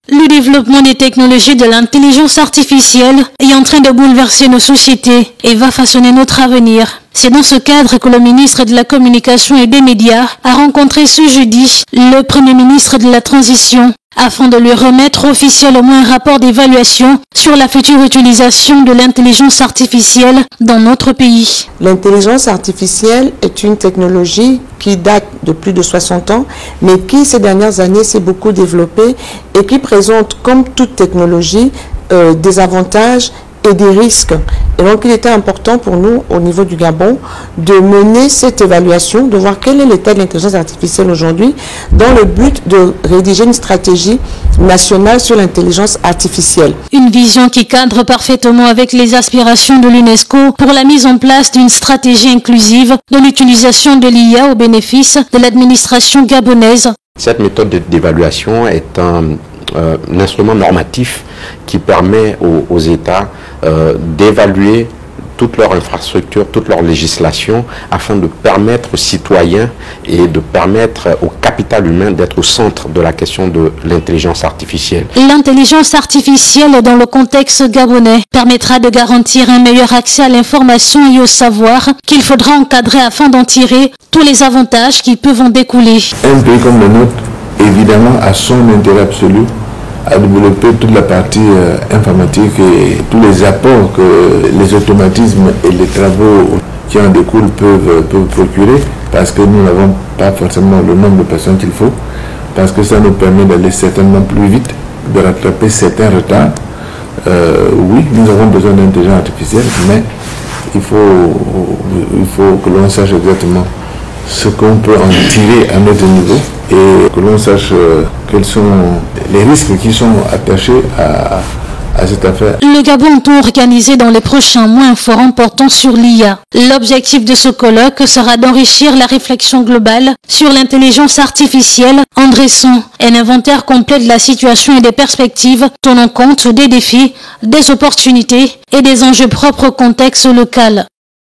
Le développement des technologies de l'intelligence artificielle est en train de bouleverser nos sociétés et va façonner notre avenir. C'est dans ce cadre que le ministre de la Communication et des Médias a rencontré ce jeudi le Premier ministre de la Transition afin de lui remettre officiellement un rapport d'évaluation sur la future utilisation de l'intelligence artificielle dans notre pays. L'intelligence artificielle est une technologie qui date de plus de 60 ans, mais qui ces dernières années s'est beaucoup développée et qui présente, comme toute technologie, des avantages et des risques. Et donc il était important pour nous, au niveau du Gabon, de mener cette évaluation, de voir quel est l'état de l'intelligence artificielle aujourd'hui, dans le but de rédiger une stratégie nationale sur l'intelligence artificielle. Une vision qui cadre parfaitement avec les aspirations de l'UNESCO pour la mise en place d'une stratégie inclusive de l'utilisation de l'IA au bénéfice de l'administration gabonaise. Cette méthode d'évaluation est un instrument normatif qui permet aux États d'évaluer toute leur infrastructure, toute leur législation, afin de permettre aux citoyens et de permettre au capital humain d'être au centre de la question de l'intelligence artificielle. L'intelligence artificielle dans le contexte gabonais permettra de garantir un meilleur accès à l'information et au savoir qu'il faudra encadrer afin d'en tirer tous les avantages qui peuvent en découler. Un pays comme le nôtre, évidemment, a son intérêt absolu à développer toute la partie informatique et tous les apports que les automatismes et les travaux qui en découlent peuvent procurer, parce que nous n'avons pas forcément le nombre de personnes qu'il faut, parce que ça nous permet d'aller certainement plus vite, de rattraper certains retards. Oui, nous avons besoin d'intelligence artificielle, mais il faut que l'on sache exactement ce qu'on peut en tirer à notre niveau et que l'on sache quels sont les risques qui sont attachés à cette affaire. Le Gabon entend organiser dans les prochains mois un forum portant sur l'IA. L'objectif de ce colloque sera d'enrichir la réflexion globale sur l'intelligence artificielle en dressant un inventaire complet de la situation et des perspectives tenant compte des défis, des opportunités et des enjeux propres au contexte local.